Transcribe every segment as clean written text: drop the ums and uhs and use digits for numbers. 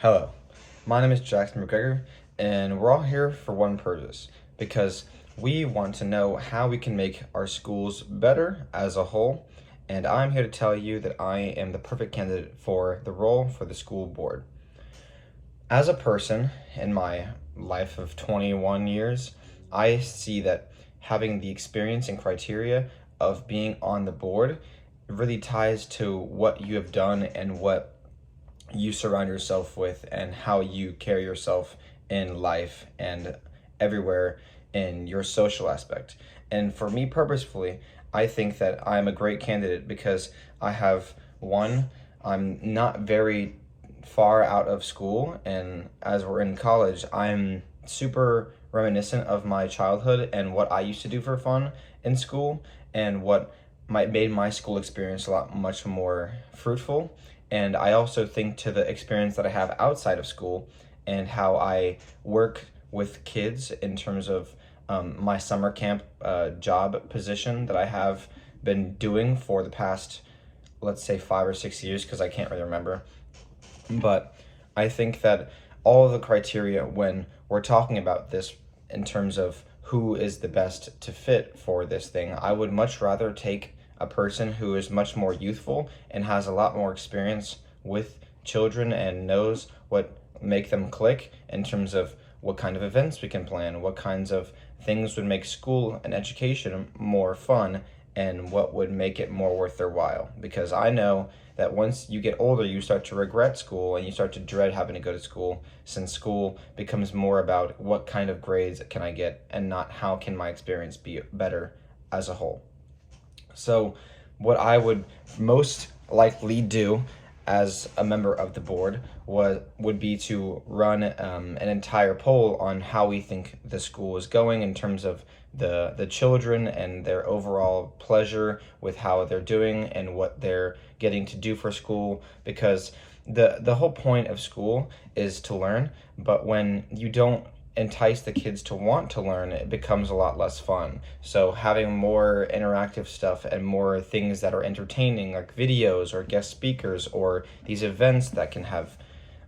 Hello, my name is Jackson McGregor, and we're all here for one purpose because we want to know how we can make our schools better as a whole. And I'm here to tell you that I am the perfect candidate for the role for the school board. As a person in my life of 21 years, I see that having the experience and criteria of being on the board really ties to what you have done and what you surround yourself with and how you carry yourself in life and everywhere in your social aspect. And for me purposefully, I think that I'm a great candidate because I have one, I'm not very far out of school, and as we're in college, I'm super reminiscent of my childhood and what I used to do for fun in school and what might made my school experience a lot much more fruitful. And I also think to the experience that I have outside of school and how I work with kids in terms of my summer camp job position that I have been doing for the past, let's say, 5 or 6 years, because I can't really remember. But I think that all of the criteria when we're talking about this in terms of who is the best to fit for this thing, I would much rather take a person who is much more youthful and has a lot more experience with children and knows what make them click in terms of what kind of events we can plan, what kinds of things would make school and education more fun, and what would make it more worth their while. Because I know that once you get older, you start to regret school and you start to dread having to go to school, since school becomes more about what kind of grades can I get and not how can my experience be better as a whole. So, what I would most likely do as a member of the board would be to run an entire poll on how we think the school is going in terms of the children and their overall pleasure with how they're doing and what they're getting to do for school, because the whole point of school is to learn, but when you don't entice the kids to want to learn, it becomes a lot less fun. So having more interactive stuff and more things that are entertaining, like videos or guest speakers or these events that can have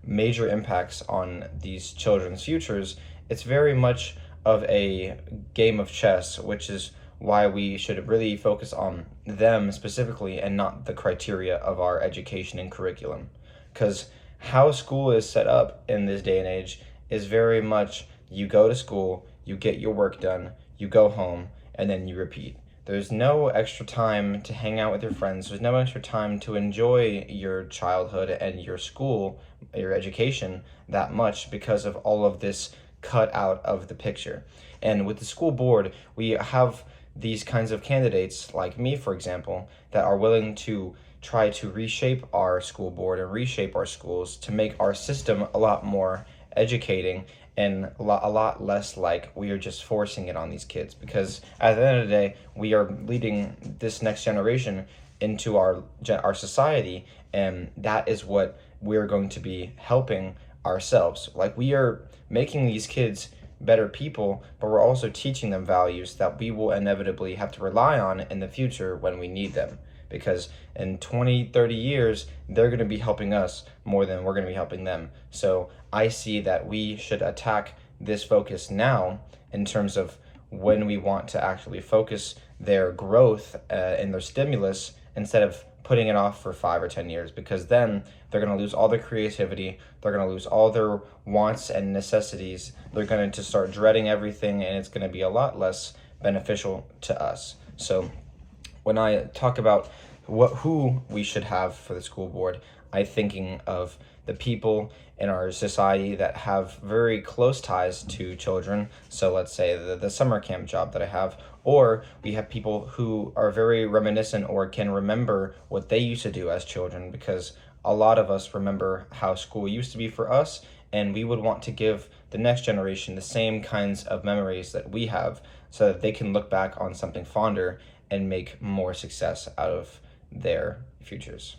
major impacts on these children's futures, it's very much of a game of chess, which is why we should really focus on them specifically and not the criteria of our education and curriculum. Because how school is set up in this day and age is very much you go to school, you get your work done, you go home, and then you repeat. There's no extra time to hang out with your friends. There's no extra time to enjoy your childhood and your school, your education that much because of all of this cut out of the picture. And with the school board, we have these kinds of candidates, like me, for example, that are willing to try to reshape our school board and reshape our schools to make our system a lot more educating and a lot less like we are just forcing it on these kids, because at the end of the day we are leading this next generation into our society, and that is what we're going to be helping ourselves. Like, we are making these kids better people, but we're also teaching them values that we will inevitably have to rely on in the future when we need them, because in 20-30 years they're going to be helping us more than we're going to be helping them. So I see that we should attack this focus now in terms of when we want to actually focus their growth and their stimulus, instead of putting it off for 5 or 10 years, because then they're going to lose all their creativity, they're going to lose all their wants and necessities, they're going to start dreading everything, and it's going to be a lot less beneficial to us. So when I talk about who we should have for the school board, I'm thinking of the people in our society that have very close ties to children. So let's say the summer camp job that I have, or we have people who are very reminiscent or can remember what they used to do as children, because a lot of us remember how school used to be for us, and we would want to give the next generation the same kinds of memories that we have so that they can look back on something fonder and make more success out of their futures.